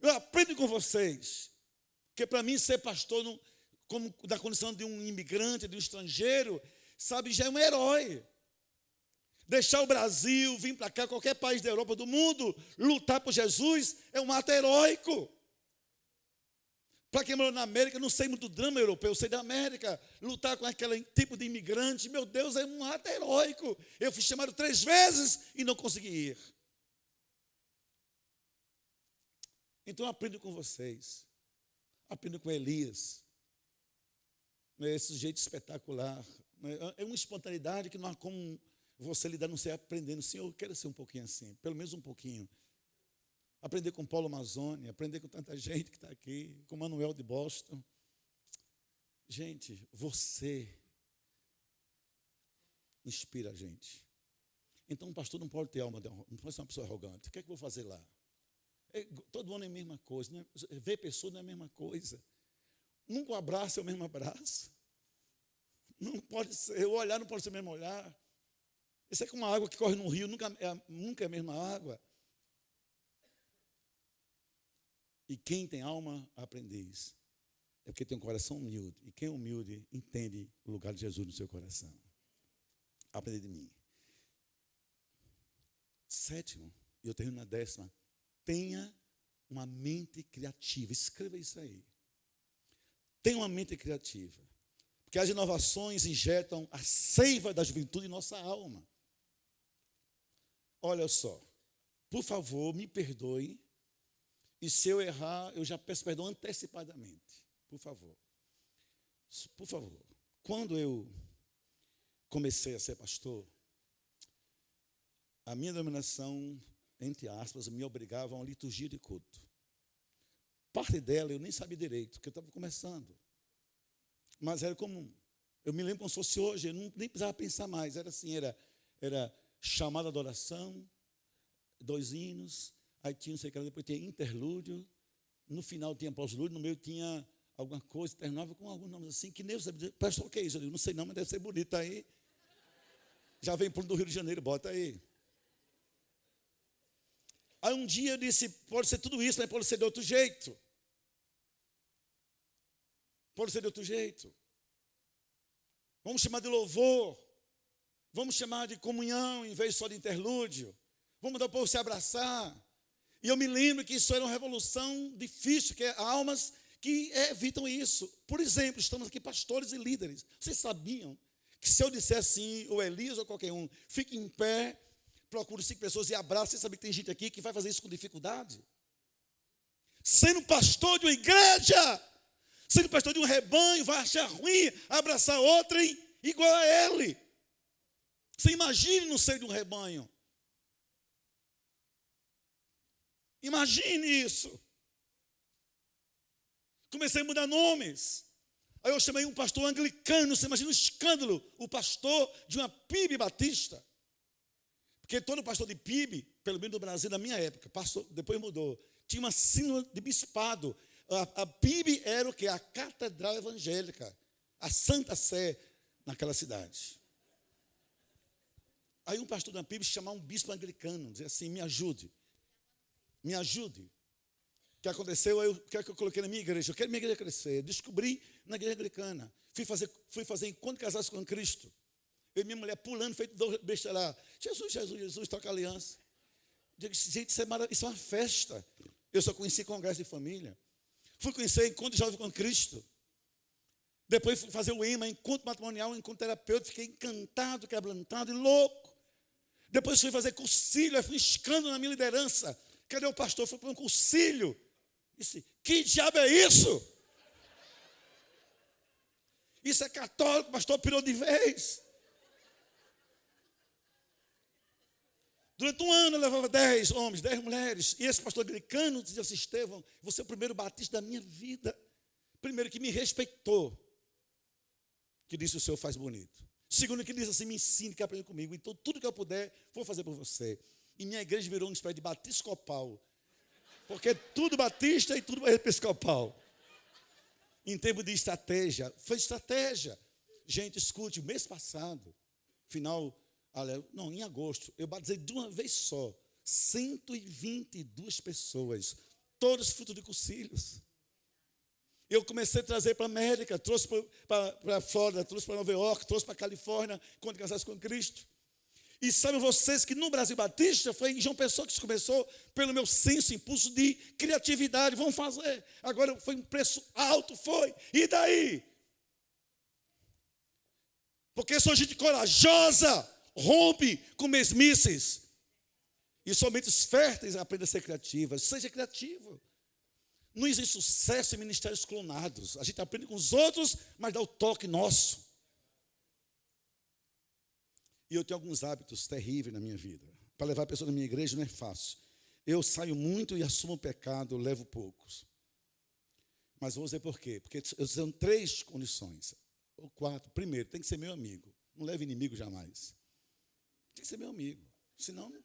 Eu aprendo com vocês. Porque para mim ser pastor, como da condição de um imigrante, de um estrangeiro, sabe, já é um herói. Deixar o Brasil, vir para cá, qualquer país da Europa, do mundo, lutar por Jesus, é um ato heróico. Para quem morou na América, não sei muito do drama europeu, eu sei da América. Lutar com aquele tipo de imigrante, meu Deus, é um ato heróico. Eu fui chamado 3 vezes e não consegui ir. Então eu aprendo com vocês. Aprendo com Elias. Esse jeito espetacular. É uma espontaneidade que não há como você lidar, não sei, aprendendo. Senhor, eu quero ser um pouquinho assim, pelo menos um pouquinho. Aprender com Paulo Mazzoni, aprender com tanta gente que está aqui, com Manuel de Boston. Gente, você inspira a gente. Então, um pastor não pode ter alma, não pode ser uma pessoa arrogante. O que é que eu vou fazer lá? Todo ano é a mesma coisa, né? Ver pessoas não é a mesma coisa. Nunca um abraço é o mesmo abraço. Não pode ser, o olhar não pode ser o mesmo olhar. Isso é como uma água que corre no rio, nunca é a mesma água. E quem tem alma aprendiz é porque tem um coração humilde. E quem é humilde entende o lugar de Jesus no seu coração. Aprende de mim. Sétimo, e eu termino na 10ª. Tenha uma mente criativa. Escreva isso aí. Tenha uma mente criativa. Porque as inovações injetam a seiva da juventude em nossa alma. Olha só. Por favor, me perdoe. E se eu errar, eu já peço perdão antecipadamente. Por favor. Por favor. Quando eu comecei a ser pastor, a minha denominação, entre aspas, me obrigava a uma liturgia de culto. Parte dela eu nem sabia direito, porque eu estava começando. Mas era comum. Eu me lembro como se fosse hoje, eu nem precisava pensar mais. Era assim, era chamada de oração, 2 hinos, aí tinha, não sei o que, depois tinha interlúdio, no final tinha pós-lúdio, no meio tinha alguma coisa, terminava com alguns nomes assim, que nem eu sabia dizer, pastor, o que é isso? Eu digo, não sei não, mas deve ser bonito aí. Já vem para o do Rio de Janeiro, bota aí. Aí um dia eu disse, pode ser tudo isso, mas pode ser de outro jeito. Pode ser de outro jeito. Vamos chamar de louvor. Vamos chamar de comunhão, em vez só de interlúdio. Vamos dar o povo se abraçar. E eu me lembro que isso era uma revolução difícil, que há almas que evitam isso. Por exemplo, estamos aqui pastores e líderes. Vocês sabiam que se eu disser assim, ou Elias ou qualquer um, fique em pé, procure 5 pessoas e abrace, você sabe que tem gente aqui que vai fazer isso com dificuldade? Sendo pastor de uma igreja, sendo pastor de um rebanho, vai achar ruim abraçar outrem igual a ele. Você imagine no seio de um rebanho. Imagine isso. Comecei a mudar nomes. Aí eu chamei um pastor anglicano, você imagina o escândalo, o pastor de uma PIB batista. Porque todo pastor de PIB, pelo menos no Brasil, na minha época, pastor, depois mudou, tinha uma síndrome de bispado. A PIB era o quê? A catedral evangélica, a Santa Sé naquela cidade. Aí um pastor da PIB chamar um bispo anglicano, dizer assim, me ajude. Me ajude. O que aconteceu? O que é que eu coloquei na minha igreja? Eu quero minha igreja crescer. Eu descobri na igreja anglicana. Fui fazer encontro de casais com Cristo. Eu e minha mulher pulando, feito 2 bestas lá. Jesus, Jesus, Jesus, toca a aliança. Eu digo, gente, isso é uma festa. Eu só conheci congresso de família. Fui conhecer encontro de jovem com Cristo. Depois fui fazer o EMA, encontro matrimonial, encontro terapêutico. Fiquei encantado, quebrantado e louco. Depois fui fazer cursilho, fui um escândalo na minha liderança. Cadê o pastor? Fui para um cursilho. Disse, que diabo é isso? Isso é católico, o pastor pirou de vez. Durante um ano eu levava 10 homens, 10 mulheres. E esse pastor anglicano dizia assim, Estevão, você é o primeiro batista da minha vida. Primeiro que me respeitou. Que disse, o senhor faz bonito. Segundo que disse assim, me ensine, que aprende comigo. Então tudo que eu puder, vou fazer por você. E minha igreja virou uma espécie de batiscopal. Porque é tudo batista e tudo episcopal. Em termos de estratégia, foi estratégia. Gente, escute, o mês passado, em agosto, eu batizei de uma vez só 122 pessoas, todos fruto de cursilhos. Eu comecei a trazer para a América, trouxe para a Flórida, trouxe para Nova York, trouxe para a Califórnia, quando casasse com Cristo. E sabem vocês que no Brasil Batista foi em João Pessoa que isso começou pelo meu senso, impulso de criatividade. Vamos fazer. Agora foi um preço alto, foi. E daí? Porque sou gente corajosa, rompe com mesmices. E somente os férteis aprendem a ser criativas. Seja criativo. Não existe sucesso em ministérios clonados. A gente aprende com os outros, mas dá o toque nosso. E eu tenho alguns hábitos terríveis na minha vida. Para levar a pessoa na minha igreja não é fácil. Eu saio muito e assumo o pecado, levo poucos. Mas vou dizer por quê. Porque eu tenho 3 condições. Ou 4. Primeiro, tem que ser meu amigo. Não leve inimigo jamais. Tem que ser meu amigo. Senão, se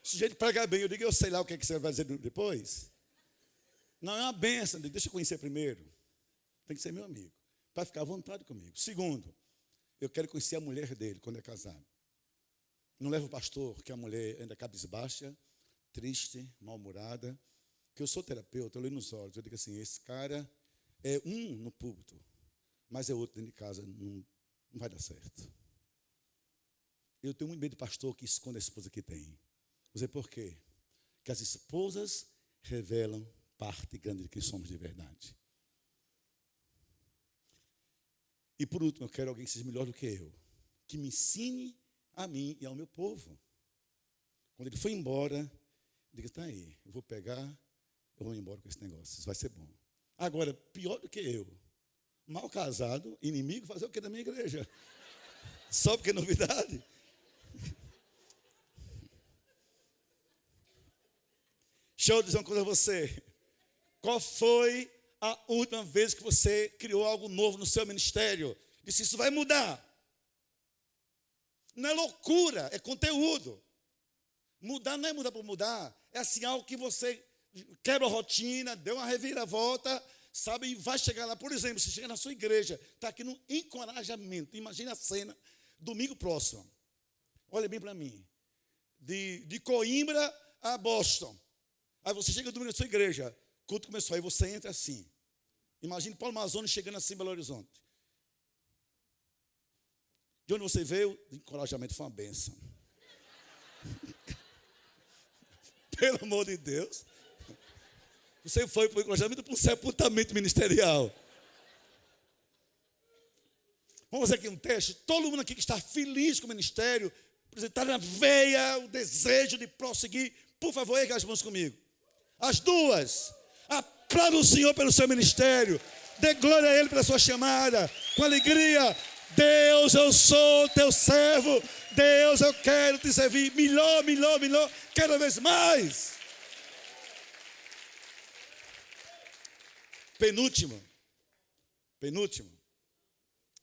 o sujeito pregar bem, eu digo, eu sei lá o que você vai dizer depois. Não, é uma bênção. Deixa eu conhecer primeiro. Tem que ser meu amigo. Para ficar à vontade comigo. Segundo, eu quero conhecer a mulher dele quando é casado. Não levo o pastor, que a mulher ainda cabisbaixa, triste, mal-humorada. Porque eu sou terapeuta, eu leio nos olhos. Eu digo assim, esse cara é um no púlpito, mas é outro dentro de casa, não vai dar certo. Eu tenho muito medo de pastor que esconde a esposa que tem. Vou dizer por quê? Que as esposas revelam parte grande de quem somos de verdade. E por último, eu quero alguém que seja melhor do que eu, que me ensine a mim e ao meu povo. Quando ele foi embora, eu digo, está aí, eu vou pegar, eu vou embora com esse negócio, isso vai ser bom. Agora, pior do que eu, Mal casado, inimigo, fazer o que na minha igreja? Só porque é novidade? Deixa eu dizer uma coisa a você. Qual foi a última vez que você criou algo novo no seu ministério? Disse, isso vai mudar. Não é loucura, é conteúdo. Mudar não é mudar por mudar. É assim, algo que você quebra a rotina, deu uma reviravolta, sabe? E vai chegar lá. Por exemplo, você chega na sua igreja, está aqui no encorajamento. Imagina a cena, domingo próximo. Olha bem para mim. De Coimbra a Boston. Aí você chega domingo na sua igreja, o culto começou, aí você entra assim. Imagine Paulo Amazonas chegando assim em Belo Horizonte. De onde você veio? De encorajamento, foi uma bênção. Pelo amor de Deus. Você foi para o encorajamento, para um sepultamento ministerial. Vamos fazer aqui um teste. Todo mundo aqui que está feliz com o ministério, apresentar na veia o desejo de prosseguir, por favor, erga as mãos comigo. As duas. Aplauda o Senhor pelo seu ministério. Dê glória a Ele pela sua chamada. Com alegria. Deus, eu sou teu servo. Deus, eu quero te servir. Melhor, melhor, melhor. Cada vez mais. Penúltimo.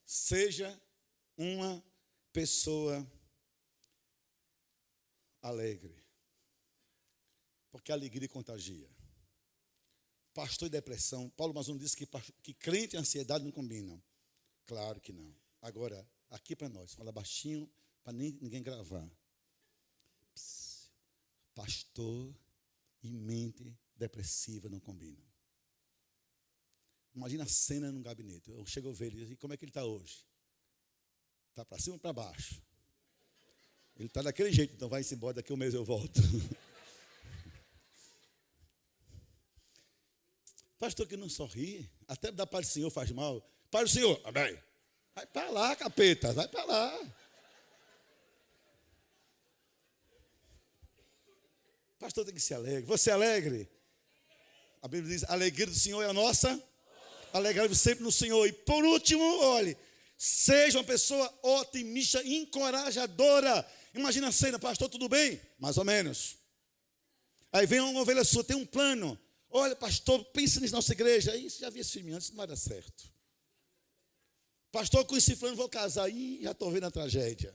Seja uma pessoa alegre. Porque a alegria contagia. Pastor e depressão. Paulo Amazonas disse que crente e ansiedade não combinam. Claro que não. Agora, aqui para nós, fala baixinho, para ninguém gravar. Pastor e mente depressiva não combinam. Imagina a cena num gabinete. Eu chego a ver ele e digo, como é que ele está hoje? Está para cima ou para baixo? Ele está daquele jeito, então vai-se embora, daqui a um mês eu volto. Pastor que não sorri, até da paz do Senhor faz mal. Paz do Senhor, amém. Vai para lá, capeta, vai para lá. Pastor tem que ser alegre. Você é alegre? A Bíblia diz, a alegria do Senhor é a nossa. Alegrai-vos sempre no Senhor. E por último, olhe, seja uma pessoa otimista, encorajadora. Imagina a cena, pastor, tudo bem? Mais ou menos. Aí vem uma ovelha sua, tem um plano. Olha, pastor, pensa nisso na nossa igreja. Aí você já viu esse filme antes, não vai dar certo. Pastor, com esse fulano vou casar. Ih, já estou vendo a tragédia.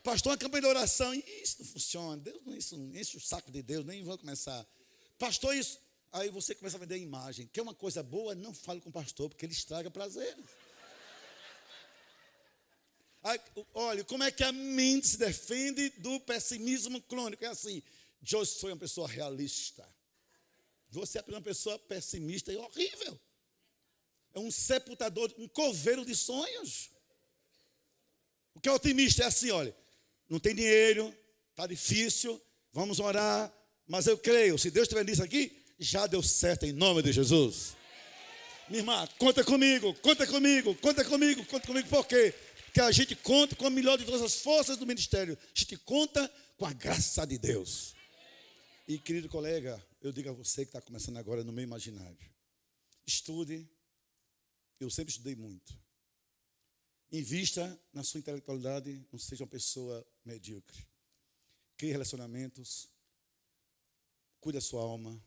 Pastor, uma campanha de oração. Ih, isso não funciona. Deus não enche o saco de Deus, nem vou começar. Pastor, isso. Aí você começa a vender a imagem. Quer uma coisa boa? Não fale com o pastor, porque ele estraga prazer. Aí, olha, como é que a mente se defende do pessimismo crônico? É assim, Joyce foi uma pessoa realista. Você é uma pessoa pessimista e horrível. É um sepultador, um coveiro de sonhos. O que é otimista é assim, olha, não tem dinheiro, está difícil, vamos orar, mas eu creio, se Deus estiver nisso aqui, já deu certo em nome de Jesus. Minha irmã, conta comigo, por quê? Porque a gente conta com a melhor de todas as forças do ministério. A gente conta com a graça de Deus. E, querido colega, eu digo a você que está começando agora no meu imaginário. Estude. Eu sempre estudei muito. Invista na sua intelectualidade, não seja uma pessoa medíocre. Crie relacionamentos. Cuide da sua alma.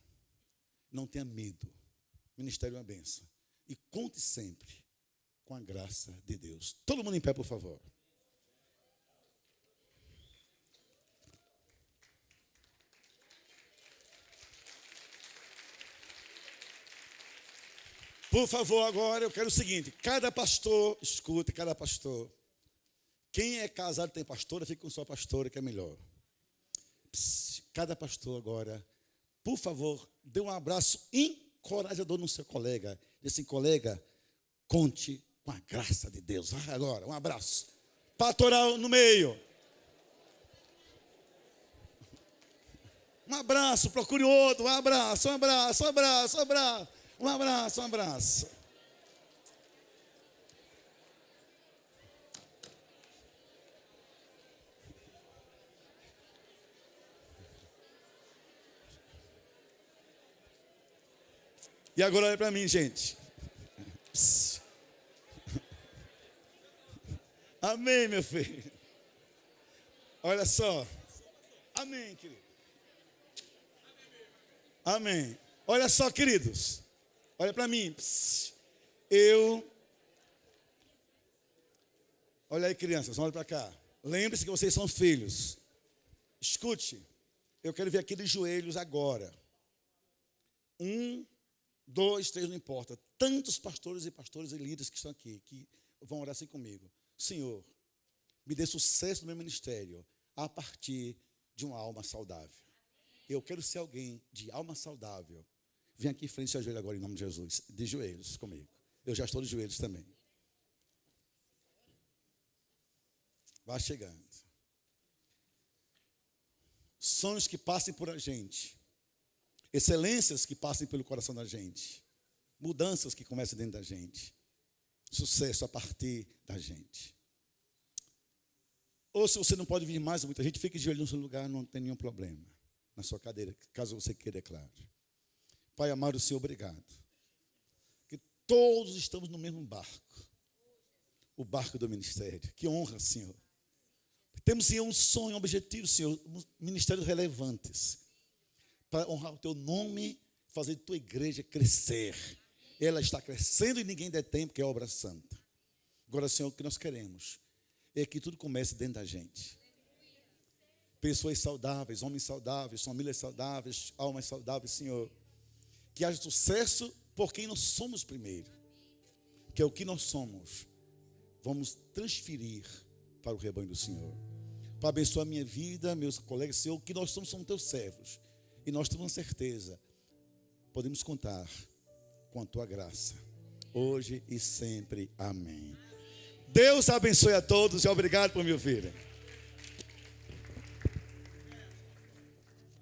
Não tenha medo. O ministério é uma bênção. E conte sempre com a graça de Deus. Todo mundo em pé, por favor. Por favor, agora eu quero o seguinte. Cada pastor, escute, cada pastor. Quem é casado tem pastora, fica com sua pastora, que é melhor. Cada pastor agora, por favor, dê um abraço encorajador no seu colega. Diz assim, colega, conte com a graça de Deus. Agora, um abraço. Pastoral no meio. Um abraço, procure outro. Um abraço. Um abraço. E agora olha para mim, gente. Amém, meu filho. Olha só. Amém, querido. Amém. Olha só, queridos. Olha para mim. Olha aí, crianças, olha para cá. Lembre-se que vocês são filhos. Escute. Eu quero ver aqueles joelhos agora. 1, 2, 3, não importa. Tantos pastores e líderes que estão aqui, que vão orar assim comigo. Senhor, me dê sucesso no meu ministério a partir de uma alma saudável. Eu quero ser alguém de alma saudável. Vem aqui em frente, se ajoelha agora em nome de Jesus. De joelhos comigo. Eu já estou de joelhos também. Vai chegando. Sonhos que passem por a gente. Excelências que passem pelo coração da gente. Mudanças que começam dentro da gente. Sucesso a partir da gente. Ou se você não pode vir mais, muita gente fica de olho no seu lugar, não tem nenhum problema. Na sua cadeira, caso você queira, é claro. Pai amado, Senhor, obrigado. Que todos estamos no mesmo barco. O barco do ministério. Que honra, Senhor. Temos, Senhor, um sonho, um objetivo, Senhor. Ministérios relevantes. Para honrar o Teu nome, fazer Tua igreja crescer. Ela está crescendo e ninguém detém, porque é obra santa. Agora, Senhor, o que nós queremos é que tudo comece dentro da gente. Pessoas saudáveis, homens saudáveis, famílias saudáveis, almas saudáveis, Senhor. Que haja sucesso por quem nós somos primeiro. Que é o que nós somos. Vamos transferir para o rebanho do Senhor. Para abençoar a minha vida, meus colegas, Senhor, o que nós somos Teus servos. E nós temos certeza, podemos contar com a Tua graça. Hoje e sempre. Amém. Deus abençoe a todos e obrigado por me ouvir.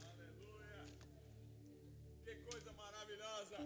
Aleluia. Que coisa maravilhosa.